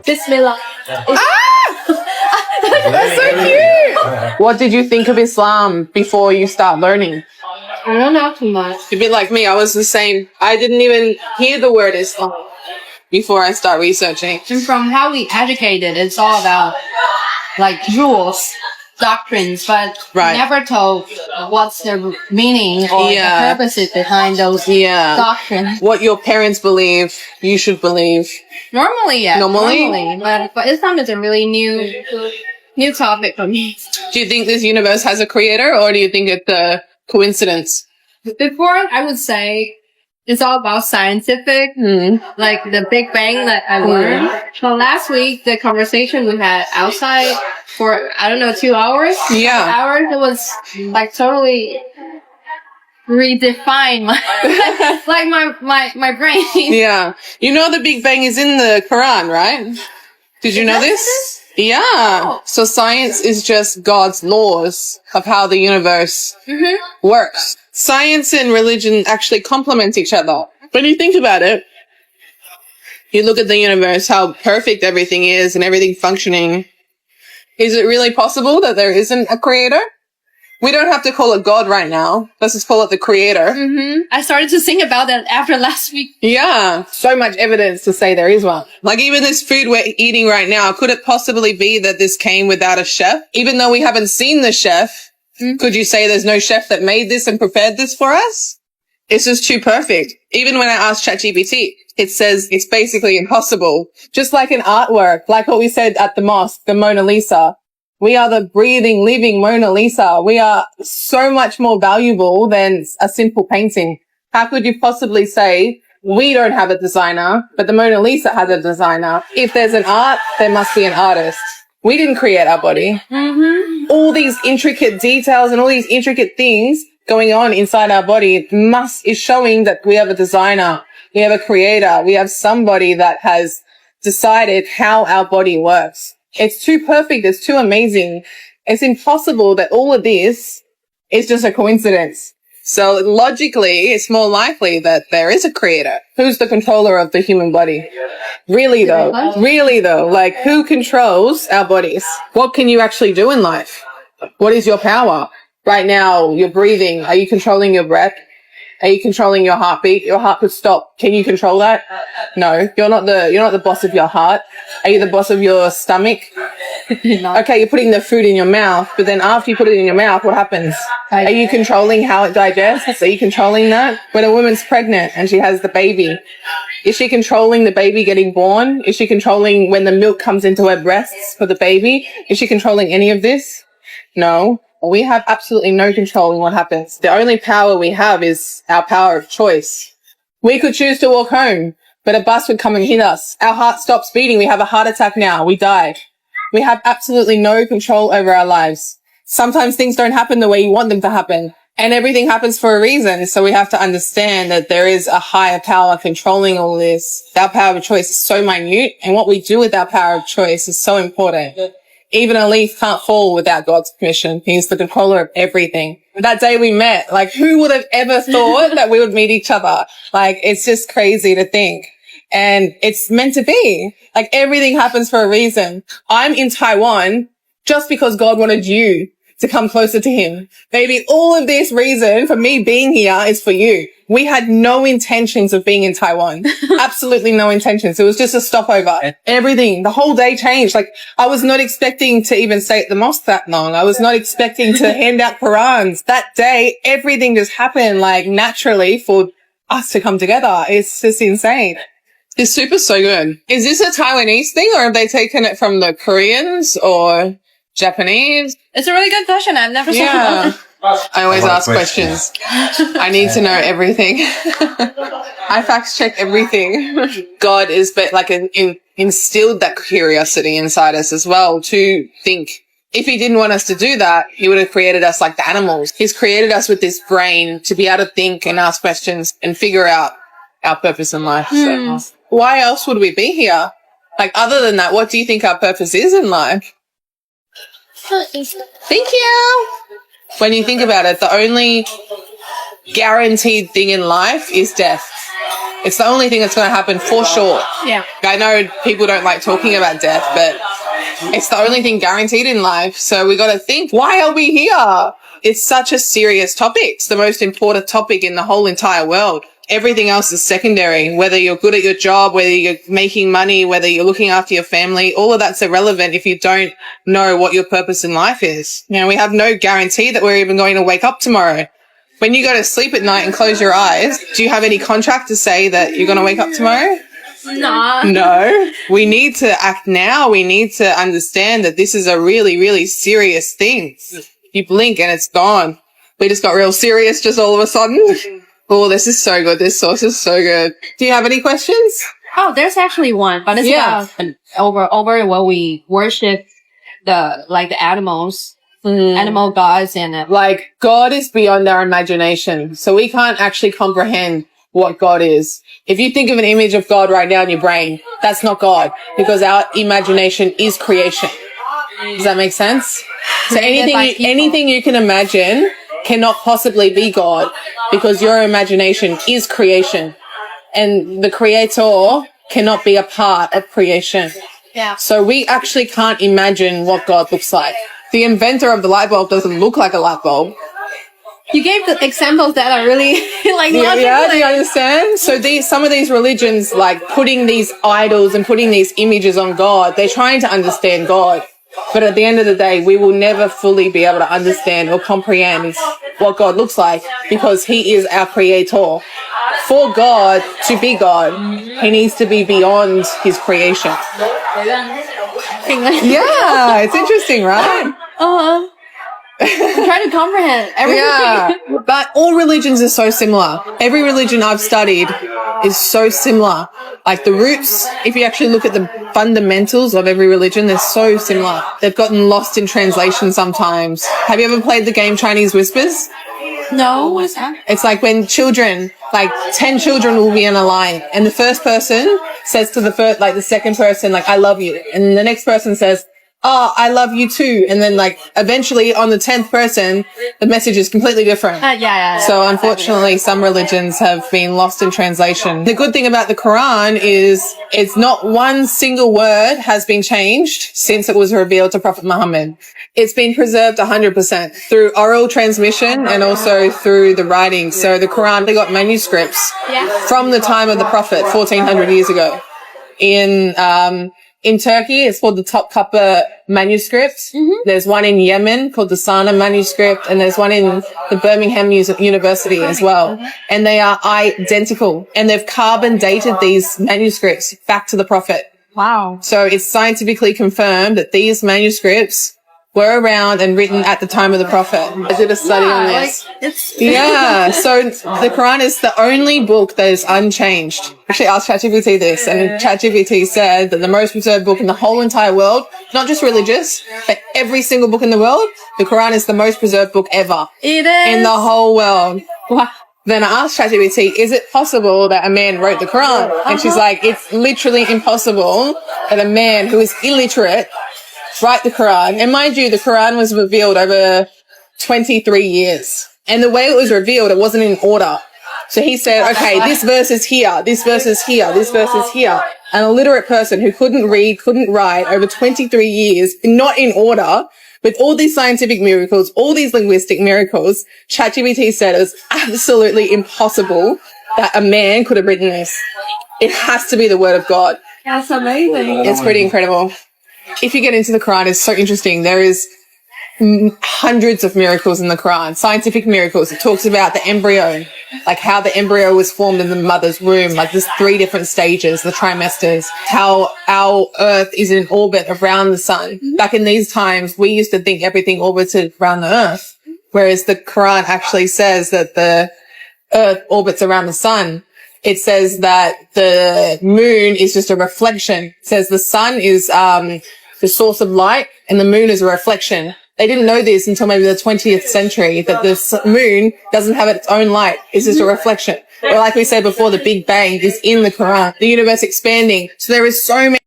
Bismillah. That's so cute. What did you think of Islam before you start learning? I don't know too much. A bit like me, I was the same. I didn't even hear the word Islam before I start researching. And from how we educated, it's all about like rules, doctrines, but Right. never told what's the meaning or the purposes behind those doctrines. What your parents believe, you should believe. Normally, yeah. Normally? But Islam is a really new topic for me. Do you think this universe has a creator, or do you think it's a coincidence? Before, I would say it's all about scientific, like the Big Bang that I learned. So last week, the conversation we had outside for, 2 hours. Yeah. Hours, it was like totally redefine my brain. Yeah. You know the Big Bang is in the Quran, right? Did you know this? Yeah. Oh. So science is just God's laws of how the universe works. Science and religion actually complement each other. When you think about it, you look at the universe, how perfect everything is and everything functioning. Is it really possible that there isn't a creator? We don't have to call it God right now. Let's just call it the creator. I started to think about that after last week. Yeah. So much evidence to say there is one. Like even this food we're eating right now, could it possibly be that this came without a chef? Even though we haven't seen the chef, could you say there's no chef that made this and prepared this for us? It's just too perfect. Even when I asked ChatGPT, it says it's basically impossible. Just like an artwork, like what we said at the mosque, the Mona Lisa. We are the breathing, living Mona Lisa. We are so much more valuable than a simple painting. How could you possibly say we don't have a designer, but the Mona Lisa has a designer? If there's an art, there must be an artist. We didn't create our body. All these intricate details and all these intricate things going on inside our body is showing that we have a designer. We have a creator. We have somebody that has decided how our body works. It's too perfect. It's too amazing. It's impossible that all of this is just a coincidence. So logically, it's more likely that there is a creator. Who's the controller of the human body? Really though, like who controls our bodies? What can you actually do in life? What is your power? Right now, you're breathing. Are you controlling your breath? Are you controlling your heartbeat? Your heart could stop. Can you control that? No, you're not the boss of your heart. Are you the boss of your stomach? No. Okay, you're putting the food in your mouth, but then after you put it in your mouth, what happens? Are you controlling how it digests? Are you controlling that? When a woman's pregnant and she has the baby, is she controlling the baby getting born? Is she controlling when the milk comes into her breasts for the baby? Is she controlling any of this? No. We have absolutely no control in what happens. The only power we have is our power of choice. We could choose to walk home, but a bus would come and hit us. Our heart stops beating. We have a heart attack now. We die. We have absolutely no control over our lives. Sometimes things don't happen the way you want them to happen, and everything happens for a reason. So we have to understand that there is a higher power controlling all this. Our power of choice is so minute, and what we do with our power of choice is so important. Even a leaf can't fall without God's permission. He's the controller of everything. That day we met, like who would have ever thought that we would meet each other? Like it's just crazy to think. And it's meant to be. Like everything happens for a reason. I'm in Taiwan just because God wanted you to come closer to him. Maybe all of this reason for me being here is for you. We had no intentions of being in Taiwan. Absolutely no intentions. It was just a stopover. Everything, the whole day changed. Like I was not expecting to even stay at the mosque that long. I was not expecting to hand out Qurans. That day, everything just happened like naturally for us to come together. It's just insane. This soup is so good. Is this a Taiwanese thing or have they taken it from the Koreans or Japanese? It's a really good question. I've never thought about it. I always ask questions. I need to know everything. I fact check everything. God is like instilled that curiosity inside us as well to think. If he didn't want us to do that, he would have created us like the animals. He's created us with this brain to be able to think and ask questions and figure out our purpose in life. So why else would we be here? Like other than that, what do you think our purpose is in life? Thank you. When you think about it, the only guaranteed thing in life is death. It's the only thing that's going to happen for sure. Yeah. I know people don't like talking about death, but it's the only thing guaranteed in life. So we got to think, why are we here? It's such a serious topic. It's the most important topic in the whole entire world. Everything else is secondary, whether you're good at your job, whether you're making money, whether you're looking after your family, all of that's irrelevant if you don't know what your purpose in life is. You know, we have no guarantee that we're even going to wake up tomorrow. When you go to sleep at night and close your eyes, do you have any contract to say that you're going to wake up tomorrow? Nah. No. We need to act now. We need to understand that this is a really, really serious thing. You blink and it's gone. We just got real serious just all of a sudden. Oh, this is so good. This sauce is so good. Do you have any questions? Oh, there's actually one, but it's about over what we worship the animals, animal gods, and like God is beyond our imagination, so we can't actually comprehend what God is. If you think of an image of God right now in your brain, that's not God, because our imagination is creation. Does that make sense? So anything you can imagine cannot possibly be God, because your imagination is creation, and the creator cannot be a part of creation. Yeah. So we actually can't imagine what God looks like. The inventor of the light bulb doesn't look like a light bulb. You gave the examples that are really like yeah, do you understand? So some of these religions, like putting these idols and putting these images on God, they're trying to understand God. But at the end of the day, we will never fully be able to understand or comprehend what God looks like, because he is our creator. For God to be God, he needs to be beyond his creation. Yeah, it's interesting, right? I'm trying to comprehend everything. Yeah, but all religions are so similar. Every religion I've studied is so similar. Like the roots, if you actually look at the fundamentals of every religion, they're so similar. They've gotten lost in translation sometimes. Have you ever played the game Chinese Whispers? No, what is that? It's like when children, like 10 children will be in a line, and the first person says to the second person, like, I love you. And the next person says, oh, I love you too. And then like eventually on the 10th person, the message is completely different. Yeah. So unfortunately, some religions have been lost in translation. The good thing about the Quran is it's not one single word has been changed since it was revealed to Prophet Muhammad. It's been preserved 100% through oral transmission and also through the writing. So the Quran, they got manuscripts from the time of the Prophet 1400 years ago. In Turkey, it's called the Topkapi manuscript. There's one in Yemen called the Sana manuscript, and there's one in the Birmingham University as well. And they are identical, and they've carbon dated these manuscripts back to the Prophet. Wow. So it's scientifically confirmed that these manuscripts were around and written at the time of the Prophet. I did a study on this. So the Quran is the only book that is unchanged. Actually, I asked ChatGPT this, and ChatGPT said that the most preserved book in the whole entire world, not just religious, but every single book in the world, the Quran is the most preserved book ever. It is. In the whole world. Wow. Then I asked ChatGPT, is it possible that a man wrote the Quran? And she's like, it's literally impossible that a man who is illiterate write the Quran. And mind you, the Quran was revealed over 23 years. And the way it was revealed, it wasn't in order. So he said, okay, this verse is here, this verse is here, this verse is here. An illiterate person who couldn't read, couldn't write over 23 years, not in order, with all these scientific miracles, all these linguistic miracles, ChatGPT said it was absolutely impossible that a man could have written this. It has to be the word of God. That's amazing. It's pretty incredible. If you get into the Quran, it's so interesting. There is hundreds of miracles in the Quran, scientific miracles. It talks about the embryo, like how the embryo was formed in the mother's womb, like there's 3 different stages, the trimesters, how our earth is in orbit around the sun. Back in these times, we used to think everything orbited around the earth, whereas the Quran actually says that the earth orbits around the sun. It says that the moon is just a reflection. It says the sun is the source of light and the moon is a reflection. They didn't know this until maybe the 20th century, that the moon doesn't have its own light. It's just a reflection. But like we said before, the Big Bang is in the Quran. The universe expanding. So there is so many